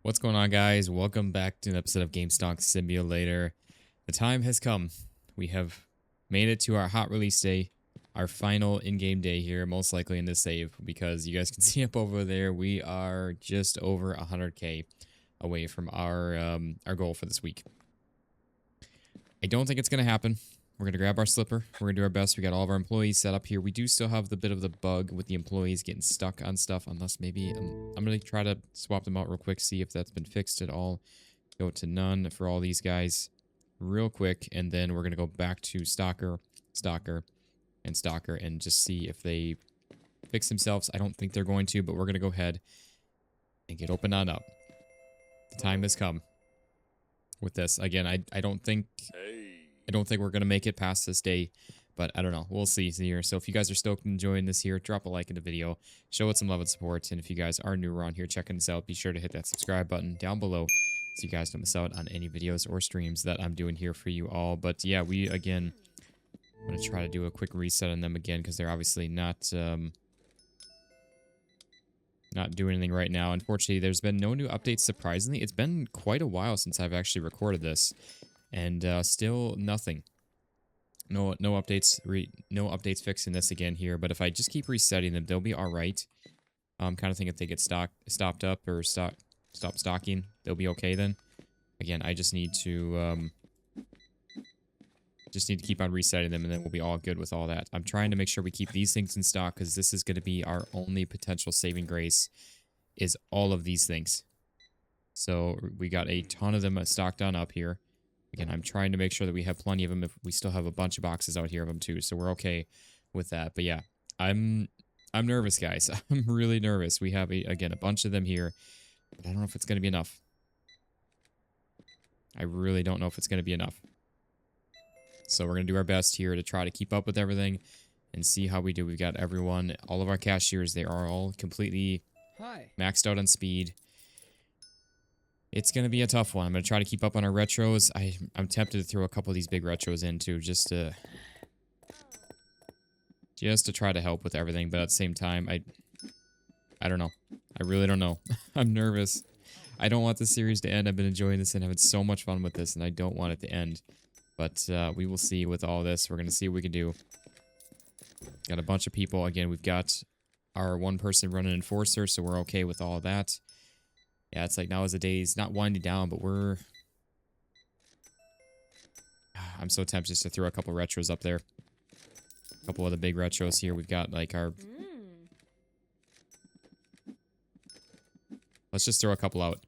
What's going on, guys? Welcome back to an episode of Gamestonksimulator. The time has come. We have made it to our hot release day, our final in-game day here, most likely in this save, because you guys can see up over there, we are just over 100k away from our goal for this week. I don't think it's going to happen. We're going to grab our slipper. We're going to do our best. We got all of our employees set up here. We do still have the bit of the bug with the employees getting stuck on stuff, unless maybe I'm going to try to swap them out real quick, see if that's been fixed at all. Go to none for all these guys real quick, and then we're going to go back to Stalker, and Stalker, and just see if they fix themselves. I don't think they're going to, but we're going to go ahead and get open on up. The time has come with this. Again, I don't think we're going to make it past this day, but I don't know. We'll see here. So if you guys are stoked and enjoying this here, drop a like in the video, show it some love and support. And if you guys are new around here checking this out, be sure to hit that subscribe button down below so you guys don't miss out on any videos or streams that I'm doing here for you all. But yeah, I'm going to try to do a quick reset on them again because they're obviously not doing anything right now. Unfortunately, there's been no new updates, surprisingly. It's been quite a while since I've actually recorded this. And still nothing. No updates. No updates fixing this again here. But if I just keep resetting them, they'll be all right. Kind of think if they get stopped up or stop stocking, they'll be okay then. Again, I just need to keep on resetting them, and then we'll be all good with all that. I'm trying to make sure we keep these things in stock because this is going to be our only potential saving grace. Is all of these things. So we got a ton of them stocked on up here. Again, I'm trying to make sure that we have plenty of them. If we still have a bunch of boxes out here of them too, so we're okay with that. But yeah, I'm nervous, guys. I'm really nervous. We have again a bunch of them here, but I don't know if it's going to be enough. I really don't know if it's going to be enough. So we're going to do our best here to try to keep up with everything and see how we do. We've got everyone, all of our cashiers. They are all completely maxed out on speed. It's going to be a tough one. I'm going to try to keep up on our retros. I'm tempted to throw a couple of these big retros in too, just to try to help with everything. But at the same time, I don't know. I really don't know. I'm nervous. I don't want this series to end. I've been enjoying this and having so much fun with this, and I don't want it to end. But we will see with all this. We're going to see what we can do. Got a bunch of people. Again, we've got our one person running enforcer, so we're okay with all that. Yeah, it's like now as the day's not winding down, but I'm so tempted just to throw a couple retros up there. A couple of the big retros here. We've got like our... Let's just throw a couple out.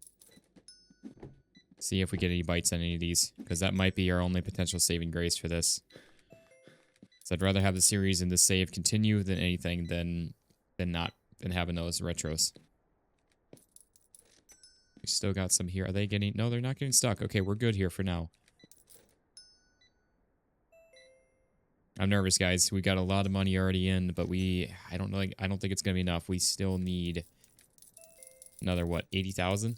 See if we get any bites on any of these, because that might be our only potential saving grace for this. So I'd rather have the series and the save continue than anything than having those retros. We still got some here. Are they getting... No, they're not getting stuck. Okay, we're good here for now. I'm nervous, guys. We got a lot of money already in, but I don't know. I don't think it's going to be enough. We still need another, what, 80,000?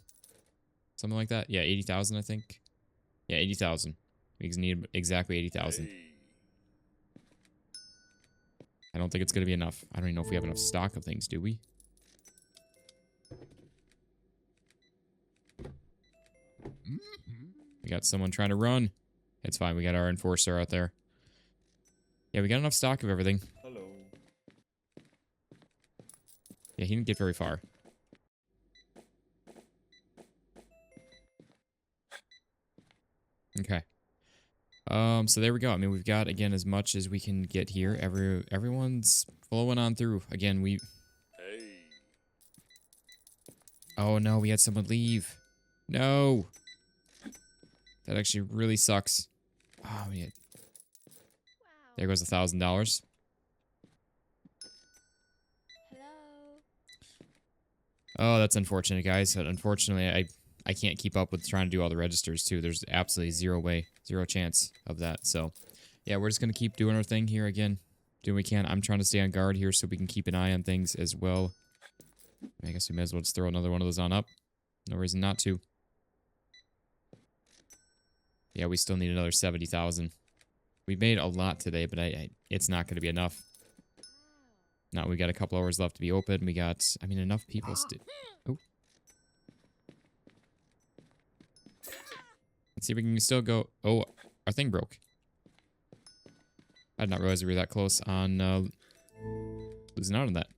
Something like that? Yeah, 80,000, I think. Yeah, 80,000. We need exactly 80,000. I don't think it's going to be enough. I don't even know if we have enough stock of things, do we? We got someone trying to run. It's fine. We got our enforcer out there. Yeah, we got enough stock of everything. Hello. Yeah, he didn't get very far. Okay. So there we go. I mean, we've got, again, as much as we can get here. Everyone's flowing on through. Again, Hey. Oh, no, we had someone leave. No. That actually really sucks. Oh, man. There goes $1,000. Hello. Oh, that's unfortunate, guys. But unfortunately, I can't keep up with trying to do all the registers, too. There's absolutely zero chance of that. So, yeah, we're just going to keep doing our thing here again. Doing what we can. I'm trying to stay on guard here so we can keep an eye on things as well. I guess we may as well just throw another one of those on up. No reason not to. Yeah, we still need another 70,000. We made a lot today, but it's not going to be enough. Now we got a couple hours left to be open. We got, I mean, enough people still. Oh. Let's see if we can still go. Oh, our thing broke. I did not realize we were that close on losing out on that.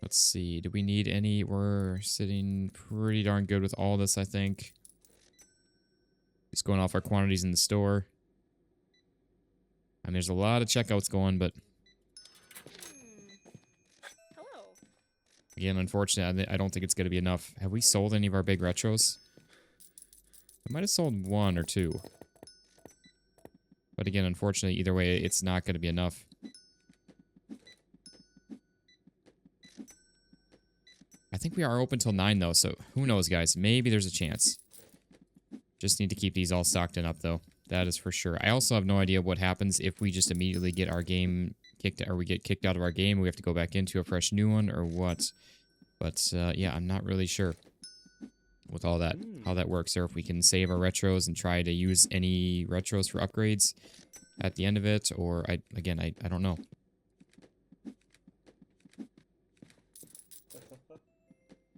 Let's see. Do we need any? We're sitting pretty darn good with all this, I think. Just going off our quantities in the store. And there's a lot of checkouts going, but Hello. again, unfortunately, I don't think it's going to be enough. Have we sold any of our big retros? We might have sold one or two. But again, unfortunately, either way, it's not going to be enough. I think we are open till 9, though, so who knows, guys? Maybe there's a chance. Just need to keep these all stocked and up, though. That is for sure. I also have no idea what happens if we just immediately get our game kicked, or we get kicked out of our game. We have to go back into a fresh new one, or what. But, yeah, I'm not really sure with all that, how that works, or if we can save our retros and try to use any retros for upgrades at the end of it, or, I don't know.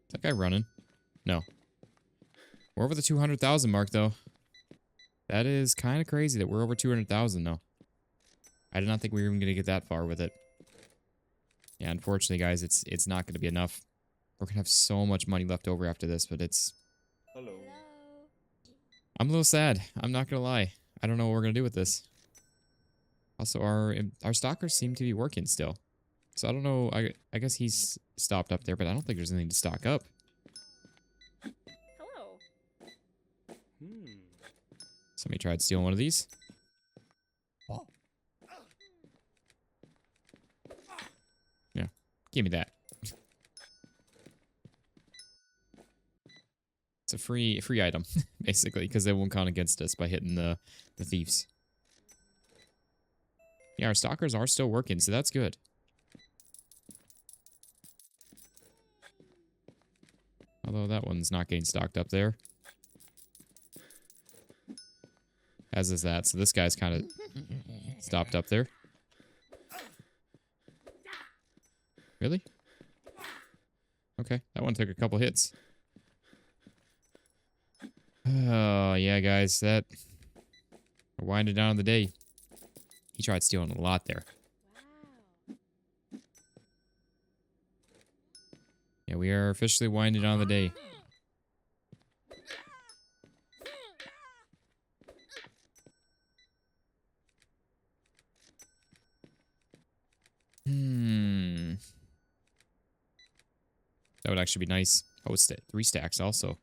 Is that guy running? No. We're over the 200,000 mark, though. That is kind of crazy that we're over 200,000, though. I did not think we were even going to get that far with it. Yeah, unfortunately, guys, it's not going to be enough. We're going to have so much money left over after this, but it's... Hello. I'm a little sad. I'm not going to lie. I don't know what we're going to do with this. Also, our stalkers seem to be working still. So I don't know. I guess he's stopped up there, but I don't think there's anything to stock up. Hello. Somebody tried stealing one of these. Yeah, give me that. It's a free item, basically, because they won't count against us by hitting the thieves. Yeah, our stalkers are still working, so that's good. Although that one's not getting stocked up there. As is that, so this guy's kind of stopped up there. Really? Okay, that one took a couple hits. Oh, yeah, guys, we're winding down the day. He tried stealing a lot there. Wow. Yeah, we are officially winding down the day. That would actually be nice. Oh, it's 3 stacks also.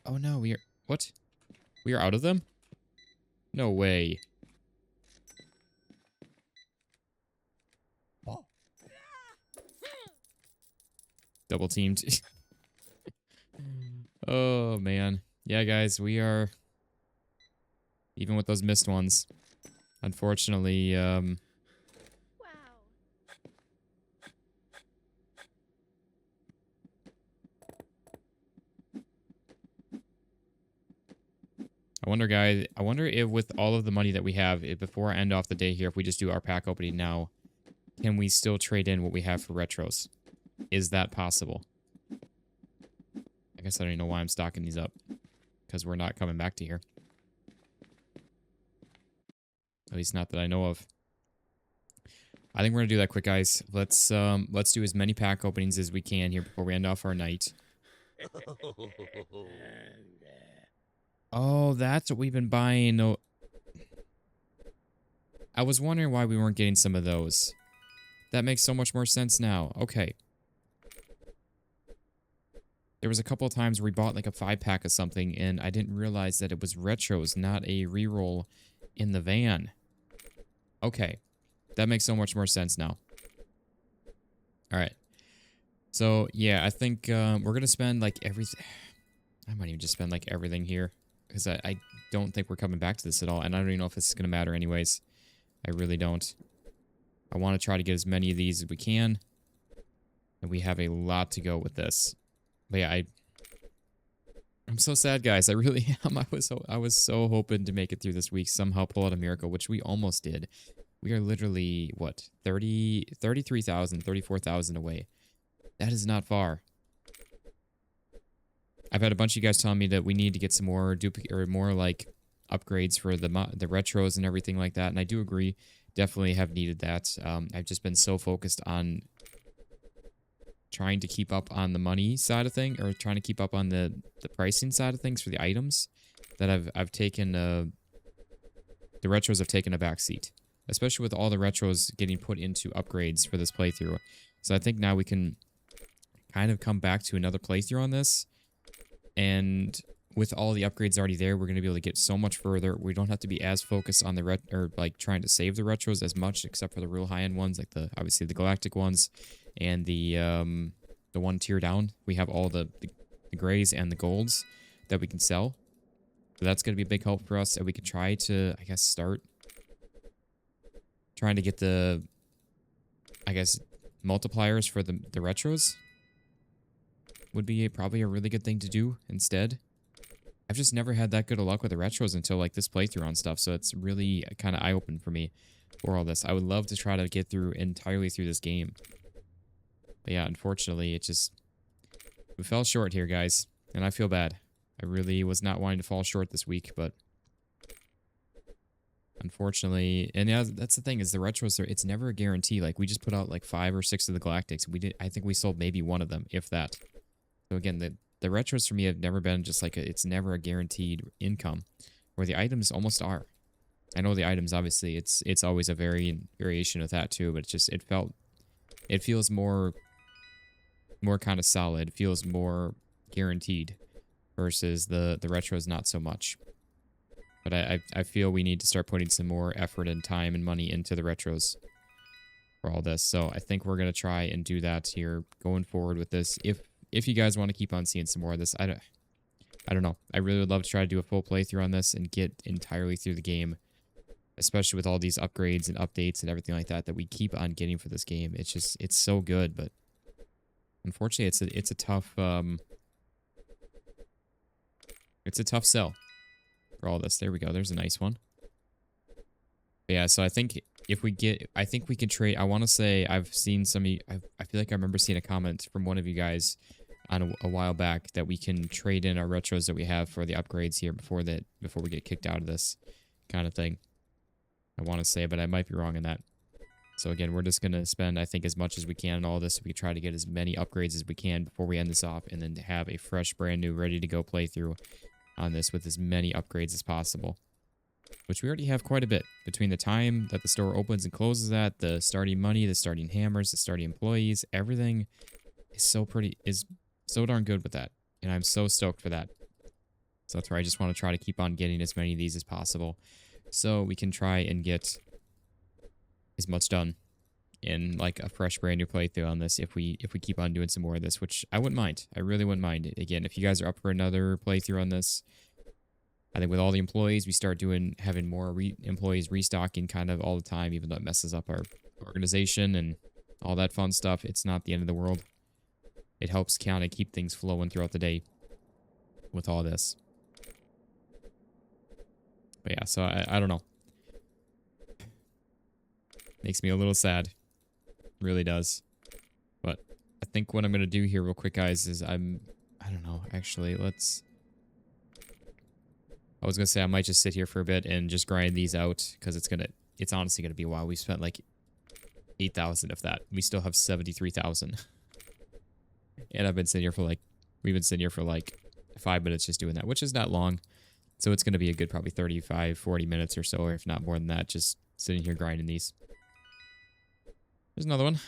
Oh, no, we are... What? We are out of them? No way. Double teamed. Oh, man. Yeah, guys, we are... Even with those missed ones. Unfortunately, Wow. I wonder, guys, I wonder if with all of the money that we have, before I end off the day here, if we just do our pack opening now, can we still trade in what we have for retros? Is that possible? I guess I don't even know why I'm stocking these up. Because we're not coming back to here. At least not that I know of. I think we're going to do that quick, guys. Let's do as many pack openings as we can here before we end off our night. Oh, that's what we've been buying. Oh, I was wondering why we weren't getting some of those. That makes so much more sense now. Okay. There was a couple of times where we bought like a 5-pack of something, and I didn't realize that it was retros, not a reroll in the van. Okay. That makes so much more sense now. Alright. So, yeah, I think we're going to spend like everything. I might even just spend like everything here. Because I don't think we're coming back to this at all. And I don't even know if this is going to matter anyways. I really don't. I want to try to get as many of these as we can. And we have a lot to go with this. But yeah, I'm so sad, guys. I really am. I was so hoping to make it through this week, somehow pull out a miracle, which we almost did. We are literally, what, 33,000, 34,000 away. That is not far. I've had a bunch of you guys telling me that we need to get some more duplicate or more like upgrades for the retros and everything like that, and I do agree. Definitely have needed that. I've just been so focused on trying to keep up on the money side of thing, or trying to keep up on the pricing side of things for the items, that I've taken the retros have taken a back seat, especially with all the retros getting put into upgrades for this playthrough. So I think now we can kind of come back to another playthrough on this, and with all the upgrades already there, we're going to be able to get so much further. We don't have to be as focused on the or like trying to save the retros as much, except for the real high-end ones, like obviously the galactic ones and the one tier down. We have all the grays and the golds that we can sell. So that's going to be a big help for us, and we could try to, I guess, start trying to get the, I guess, multipliers for the retros would be probably a really good thing to do instead. I've just never had that good of luck with the retros until like this playthrough on stuff, so it's really kind of eye-opening for me for all this. I would love to try to get through entirely through this game. But yeah, unfortunately, we fell short here, guys, and I feel bad. I really was not wanting to fall short this week, but unfortunately, and yeah, that's the thing, is the retros it's never a guarantee. Like, we just put out like 5 or 6 of the galactics. I think we sold maybe one of them, if that. So again, the retros for me have never been just like it's never a guaranteed income, where the items almost are. I know the items, obviously, it's always a variation of that too, but it feels more kind of solid, feels more guaranteed, versus the retros not so much. But I feel we need to start putting some more effort and time and money into the retros for all this. So I think we're gonna try and do that here going forward with this. If you guys want to keep on seeing some more of this, I don't know. I really would love to try to do a full playthrough on this and get entirely through the game, especially with all these upgrades and updates and everything like that we keep on getting for this game. It's so good, but unfortunately, it's a tough sell for all this. There we go. There's a nice one. But yeah, so I think we can trade. I want to say I've seen some of you, I feel like I remember seeing a comment from one of you guys on a while back that we can trade in our retros that we have for the upgrades here before we get kicked out of this kind of thing. I want to say, but I might be wrong in that. So again, we're just going to spend, I think, as much as we can on all this. We try to get as many upgrades as we can before we end this off, and then to have a fresh, brand new, ready to go playthrough on this with as many upgrades as possible. Which we already have quite a bit. Between the time that the store opens and closes at, the starting money, the starting hammers, the starting employees, everything is so darn good with that. And I'm so stoked for that. So that's where I just want to try to keep on getting as many of these as possible, so we can try and get as much done in like a fresh brand new playthrough on this if we keep on doing some more of this, which I wouldn't mind. I really wouldn't mind. Again, if you guys are up for another playthrough on this, I think with all the employees, we start having more employees restocking kind of all the time, even though it messes up our organization and all that fun stuff. It's not the end of the world. It helps kind of keep things flowing throughout the day with all this. But yeah, so I don't know. Makes me a little sad. Really does. But I think what I'm going to do here real quick, guys, is I don't know, actually, I was going to say I might just sit here for a bit and just grind these out, because it's honestly going to be a while. We spent like 8,000 of that. We still have 73,000. And we've been sitting here for like 5 minutes just doing that, which is not long. So it's going to be a good probably 35, 40 minutes or so, or if not more than that, just sitting here grinding these. There's another one.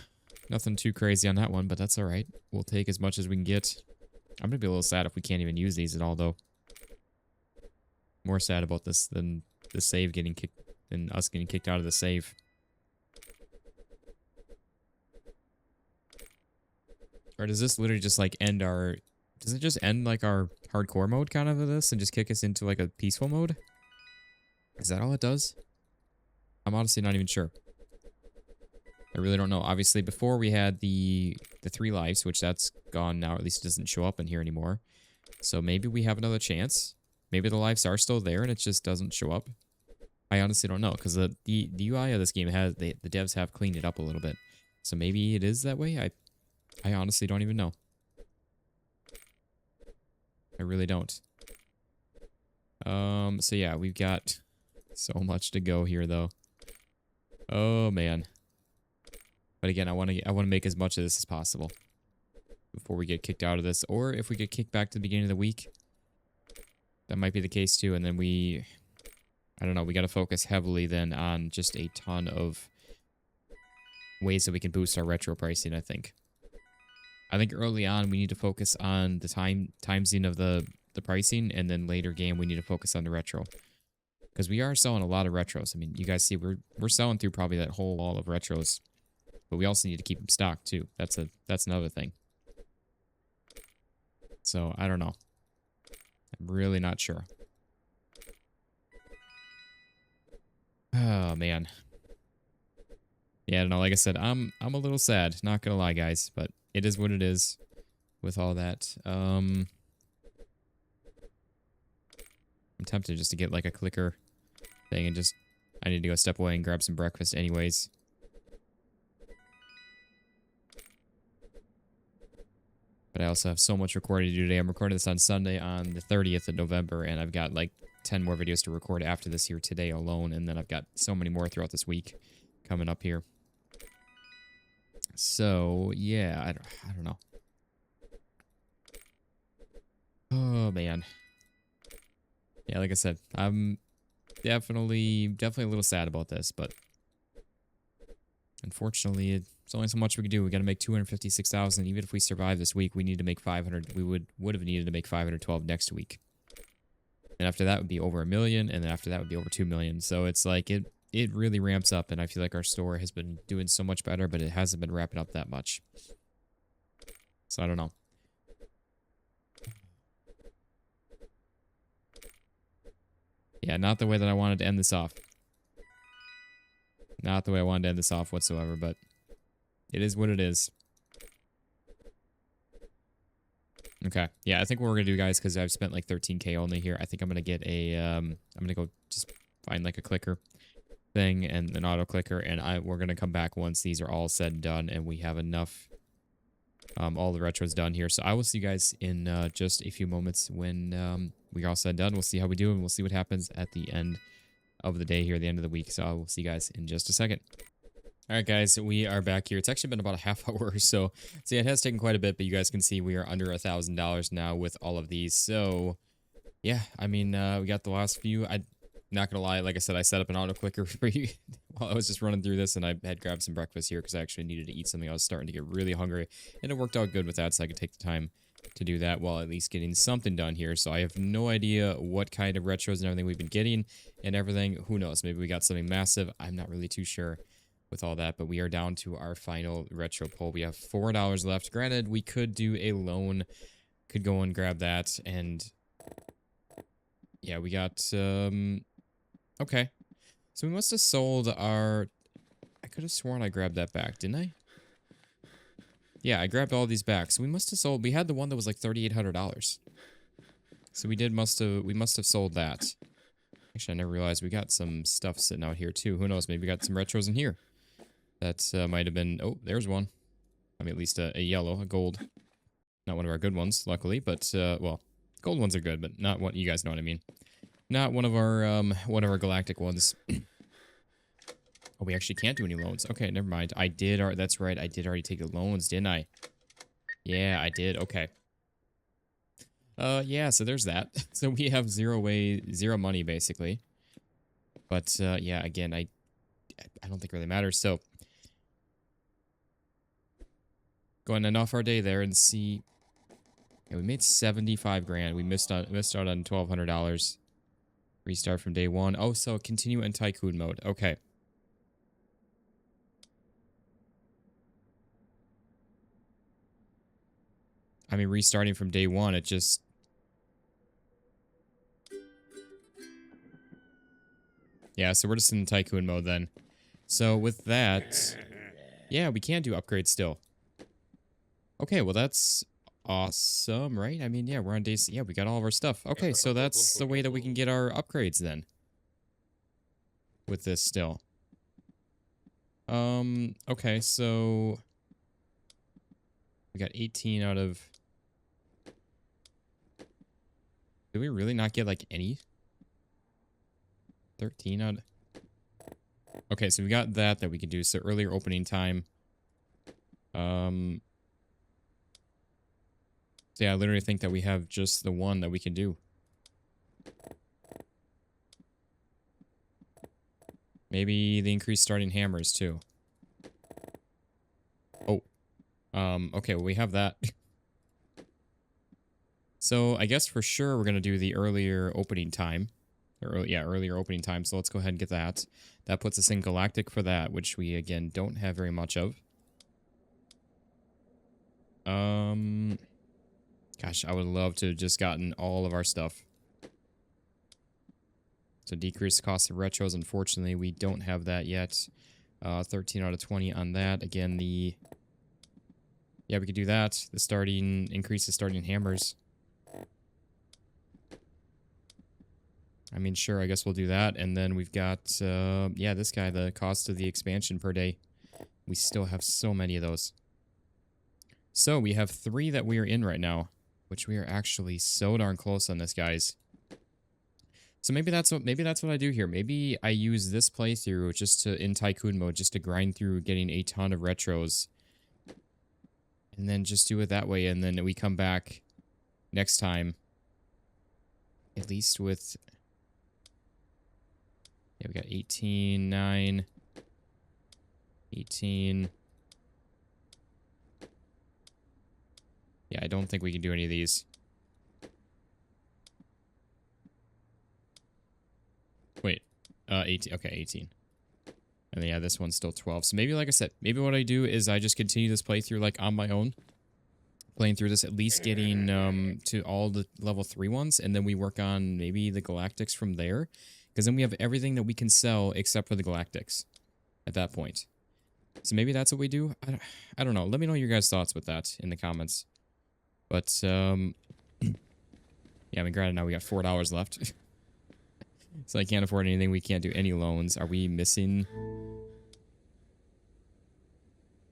Nothing too crazy on that one, but that's all right. We'll take as much as we can get. I'm going to be a little sad if we can't even use these at all, though. More sad about this than the save getting kicked, than us getting kicked out of the save. Or does this literally just like end our... Does it just end like our hardcore mode kind of this and just kick us into like a peaceful mode? Is that all it does? I'm honestly not even sure. I really don't know. Obviously, before we had the 3 lives, which that's gone now. At least it doesn't show up in here anymore. So maybe we have another chance. Maybe the lives are still there and it just doesn't show up. I honestly don't know, because the UI of this game the devs have cleaned it up a little bit. So maybe it is that way. I honestly don't even know. I really don't. So yeah, we've got so much to go here, though. Oh man. But again, I want to make as much of this as possible before we get kicked out of this, or if we get kicked back to the beginning of the week, that might be the case too. And then I don't know, we got to focus heavily then on just a ton of ways that we can boost our retro pricing. I think early on we need to focus on the timesing of the pricing, and then later game we need to focus on the retro. Because we are selling a lot of retros. I mean, you guys see we're selling through probably that whole wall of retros. But we also need to keep them stocked too. That's another thing. So I don't know. I'm really not sure. Oh man. Yeah, I don't know. Like I said, I'm a little sad. Not gonna lie, guys, but it is what it is. With all that, I'm tempted just to get like a clicker thing and just I need to go step away and grab some breakfast anyways. But I also have so much recording to do today. I'm recording this on Sunday on the 30th of November, and I've got like 10 more videos to record after this here today alone, and then I've got so many more throughout this week coming up here. So, yeah, I don't know. Oh, man. Yeah, like I said, I'm definitely a little sad about this, but unfortunately, it's only so much we can do. We got to make 256,000. Even if we survive this week, we need to make 500. We would have needed to make 512 next week. And after that would be over 1 million, and then after that would be over 2 million. So it's like it really ramps up, and I feel like our store has been doing so much better, but it hasn't been wrapping up that much. So I don't know. Yeah, not the way that I wanted to end this off. Not the way I wanted to end this off whatsoever, but it is what it is. Okay. Yeah, I think what we're going to do, guys, because I've spent like 13K only here, I think I'm going to get a, I'm going to go just find like a clicker thing and an auto clicker, and we're going to come back once these are all said and done and we have enough, all the retros done here. So I will see you guys in just a few moments when we're all said and done. We'll see how we do, and we'll see what happens at the end of the day here, the end of the week. So I will see you guys in just a second. All right, guys, we are back here. It's actually been about a half hour or so. So yeah, it has taken quite a bit, but you guys can see we are under $1,000 now with all of these. So yeah, I mean, we got the last few. I'm not gonna lie, like I said, I set up an auto clicker for you while I was just running through this, and I had grabbed some breakfast here because I actually needed to eat something. I was starting to get really hungry, and it worked out good with that, so I could take the time to do that while at least getting something done here. So I have no idea what kind of retros and everything we've been getting and everything. Who knows? Maybe we got something massive. I'm not really too sure with all that, but we are down to our final retro pull. We have $4 left. Granted, we could do a loan, could go and grab that, and yeah, we got, okay. So we must have sold our, I could have sworn I grabbed that back, didn't I? Yeah, I grabbed all these back. So we must have sold, we had the one that was like $3,800. So we must have sold that. Actually, I never realized we got some stuff sitting out here too. Who knows? Maybe we got some retros in here. That might have been, oh, there's one. I mean, at least a yellow, a gold. Not one of our good ones, luckily, but, well, gold ones are good, but not what, you guys know what I mean. Not one of our galactic ones. Oh, we actually can't do any loans. Okay, never mind. That's right, I did already take the loans, didn't I? Yeah, I did, okay. Yeah, so there's that. So we have zero money, basically. But, yeah, again, I don't think it really matters, so go ahead and end off our day there and see. Yeah, we made 75 grand. We missed out on $1,200. Restart from day one. Oh, so continue in Tycoon mode. Okay. I mean, restarting from day one, it just... Yeah, so we're just in Tycoon mode then. So with that... Yeah, we can do upgrades still. Okay, well that's awesome, right? I mean, yeah, we're on day... Yeah, we got all of our stuff. Okay, so that's the way that we can get our upgrades then. With this still. Okay, so... We got 18 out of... Did we really not get like any? 13 out. Okay, so we got that we could do. So earlier opening time. So yeah, I literally think that we have just the one that we can do. Maybe the increased starting hammers too. Oh. Okay, well we have that. So I guess for sure we're gonna do the earlier opening time. Earlier opening time. So let's go ahead and get that. That puts us in Galactic for that, which we again don't have very much of. Gosh, I would love to have just gotten all of our stuff. So decreased cost of retros. Unfortunately, we don't have that yet. 13 out of 20 on that. Again, the... Yeah, we could do that. The starting... Increase the starting hammers. I mean, sure, I guess we'll do that. And then we've got... yeah, this guy, the cost of the expansion per day. We still have so many of those. So, we have 3 that we are in right now. Which we are actually so darn close on this, guys. So maybe that's what I do here. Maybe I use this playthrough just to, in Tycoon mode, just to grind through getting a ton of retros. And then just do it that way, and then we come back next time. At least with... Yeah, we got 18, 9, 18... Yeah, I don't think we can do any of these. Wait, 18. Okay, 18. And then, yeah, this one's still 12. So maybe, like I said, maybe what I do is I just continue this playthrough, like, on my own. Playing through this, at least getting to all the level 3 ones. And then we work on maybe the Galactics from there. Because then we have everything that we can sell except for the Galactics at that point. So maybe that's what we do. I don't know. Let me know your guys' thoughts with that in the comments. But, yeah, I mean, granted, now we got $4 left. So I can't afford anything. We can't do any loans. Are we missing?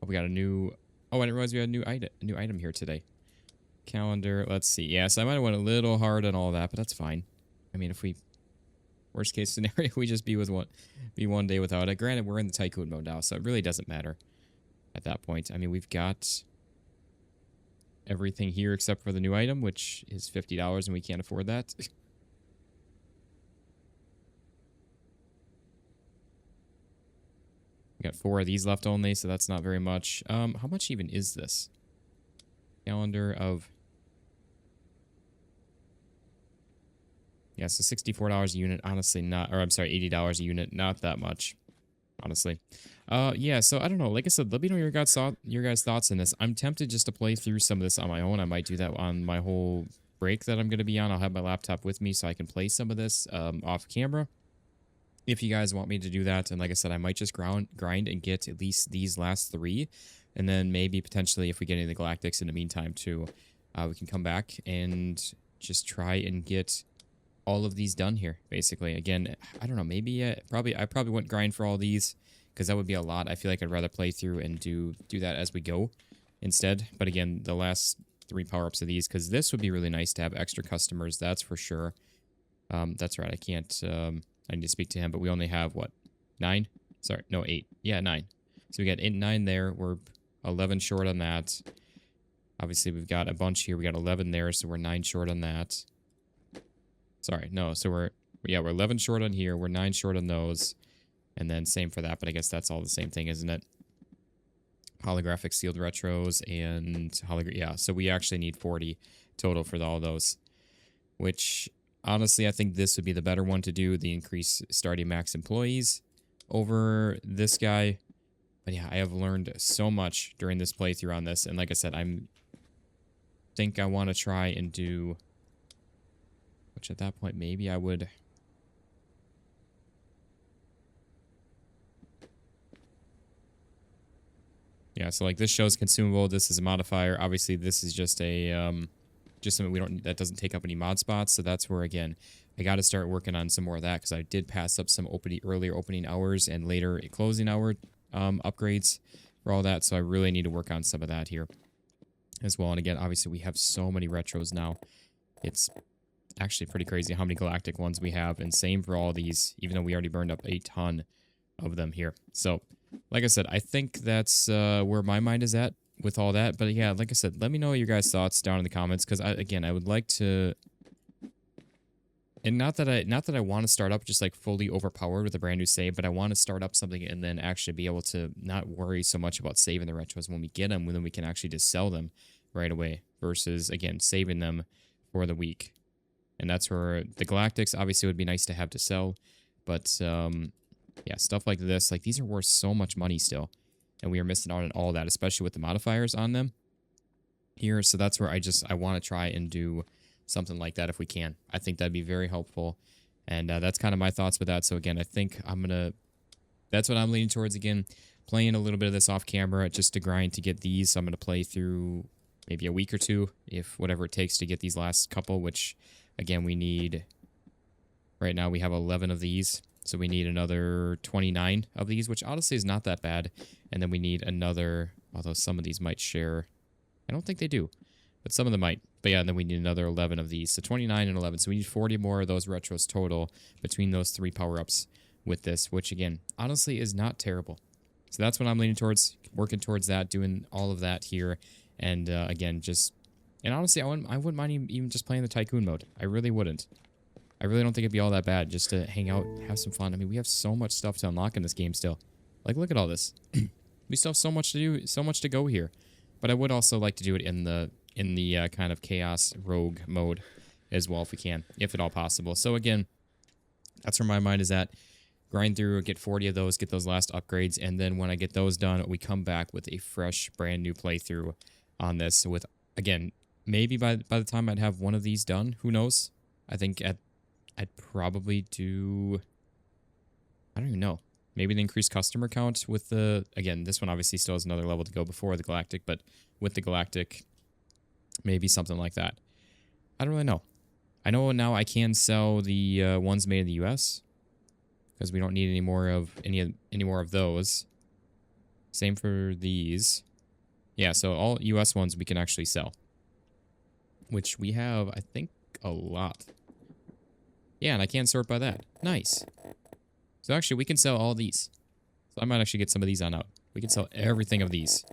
Oh, we got a new... Oh, I didn't realize we had a new item here today. Calendar. Let's see. Yeah, so I might have went a little hard on all that, but that's fine. I mean, if we... Worst case scenario, we just be one day without it. Granted, we're in the Tycoon mode now, so it really doesn't matter at that point. I mean, we've got... everything here except for the new item, which is $50, and we can't afford that. We got 4 of these left only, so that's not very much. How much even is this? Calendar of... Yeah, so $64 a unit. Honestly, not... Or, I'm sorry, $80 a unit. Not that much, honestly. Yeah, so I don't know. Like I said, let me know your guys' thoughts on this. I'm tempted just to play through some of this on my own. I might do that on my whole break that I'm going to be on. I'll have my laptop with me so I can play some of this off camera. If you guys want me to do that. And like I said, I might just grind and get at least these last 3. And then maybe potentially if we get any of the Galactics in the meantime too, we can come back and just try and get all of these done here, basically. Again, I don't know. Maybe I probably wouldn't grind for all these, because that would be a lot. I feel like I'd rather play through and do that as we go instead. But again, the last 3 power-ups of these, because this would be really nice to have extra customers, that's for sure. That's right, I can't... I need to speak to him, but we only have, what, 9? Sorry, no, 8. Yeah, 9. So we got 9 there. We're 11 short on that. Obviously, we've got a bunch here. We got 11 there, so we're 9 short on that. Sorry, no, so we're 11 short on here. We're 9 short on those. And then same for that, but I guess that's all the same thing, isn't it? Holographic sealed retros and yeah, so we actually need 40 total for all those. Which, honestly, I think this would be the better one to do, the increase starting max employees over this guy. But yeah, I have learned so much during this playthrough on this. And like I said, think I want to try and do... Which at that point, maybe I would... Yeah, so like this shows consumable. This is a modifier. Obviously, this is just a just something that doesn't take up any mod spots. So that's where, again, I got to start working on some more of that, because I did pass up some earlier opening hours and later closing hour upgrades for all that. So I really need to work on some of that here as well. And again, obviously, we have so many retros now. It's actually pretty crazy how many galactic ones we have, and same for all these, even though we already burned up a ton of them here. So, like I said, I think that's where my mind is at with all that. But yeah, like I said, let me know your guys' thoughts down in the comments, because I would like to. And not that I want to start up just like fully overpowered with a brand new save, but I want to start up something and then actually be able to not worry so much about saving the retros when we get them, then we can actually just sell them right away versus, again, saving them for the week. And that's where the galactics obviously would be nice to have to sell, but yeah, stuff like this, like these are worth so much money still, and we are missing out on all that, especially with the modifiers on them here. So that's where I want to try and do something like that if we can. I think that'd be very helpful, and that's kind of my thoughts with that. So again, I think that's what I'm leaning towards. Again, playing a little bit of this off camera just to grind to get these. So I'm gonna play through maybe a week or two, if whatever it takes to get these last couple, which again, we need, right now we have 11 of these, so we need another 29 of these, which honestly is not that bad. And then we need another, although some of these might share, I don't think they do, but some of them might. But yeah, and then we need another 11 of these. So 29 and 11. So we need 40 more of those retros total between those 3 power-ups with this, which again, honestly is not terrible. So that's what I'm leaning towards, working towards that, doing all of that here. And again, and honestly, I wouldn't mind even just playing the Tycoon mode. I really wouldn't. I really don't think it'd be all that bad just to hang out, have some fun. I mean, we have so much stuff to unlock in this game still. Like, look at all this. We still have so much to do, so much to go here. But I would also like to do it in the kind of chaos rogue mode as well, if we can, if at all possible. So again, that's where my mind is at. Grind through, get 40 of those, get those last upgrades, and then when I get those done, we come back with a fresh, brand new playthrough on this. With, again, maybe by the time I'd have one of these done, who knows? I think I'd probably do, I don't even know. Maybe the increased customer count with the, again, this one obviously still has another level to go before the Galactic, but with the Galactic, maybe something like that. I don't really know. I know now I can sell the ones made in the US, because we don't need any more of those. Same for these. Yeah, so all US ones we can actually sell, which we have, I think, a lot. Yeah, and I can sort by that. Nice. So actually, we can sell all these. So I might actually get some of these on out. We can sell everything of these,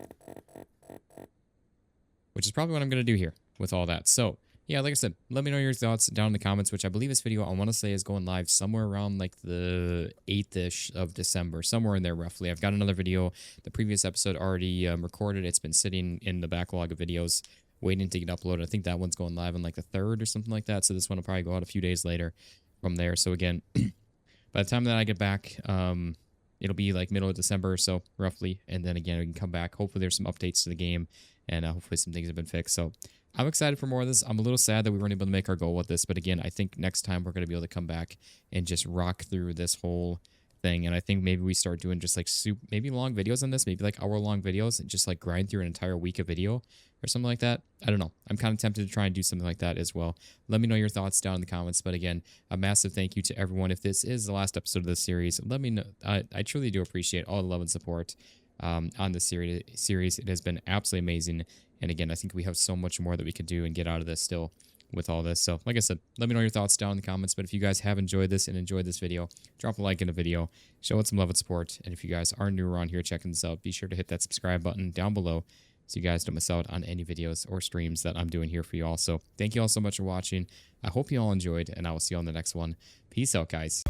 which is probably what I'm going to do here with all that. So, yeah, like I said, let me know your thoughts down in the comments, which I believe this video, I want to say, is going live somewhere around like the 8th-ish of December, somewhere in there roughly. I've got another video, the previous episode already recorded. It's been sitting in the backlog of videos waiting to get uploaded. I think that one's going live on like the 3rd or something like that. So this one will probably go out a few days later from there. So again, by the time that I get back, it'll be like middle of December or so, roughly. And then again, we can come back. Hopefully there's some updates to the game, and hopefully some things have been fixed. So I'm excited for more of this. I'm a little sad that we weren't able to make our goal with this. But again, I think next time we're going to be able to come back and just rock through this whole thing. And I think maybe we start doing just like maybe long videos on this, maybe like hour-long videos, and just like grind through an entire week of video or something like that. I don't know. I'm kind of tempted to try and do something like that as well. Let me know your thoughts down in the comments. But again, a massive thank you to everyone. If this is the last episode of this series, let me know. I truly do appreciate all the love and support on this series. It has been absolutely amazing. And again, I think we have so much more that we could do and get out of this still with all this. So like I said, let me know your thoughts down in the comments. But if you guys have enjoyed this and enjoyed this video, drop a like in the video, show it some love and support. And if you guys are new around here checking this out, be sure to hit that subscribe button down below so you guys don't miss out on any videos or streams that I'm doing here for you all. So thank you all so much for watching. I hope you all enjoyed, and I will see you on the next one. Peace out, guys.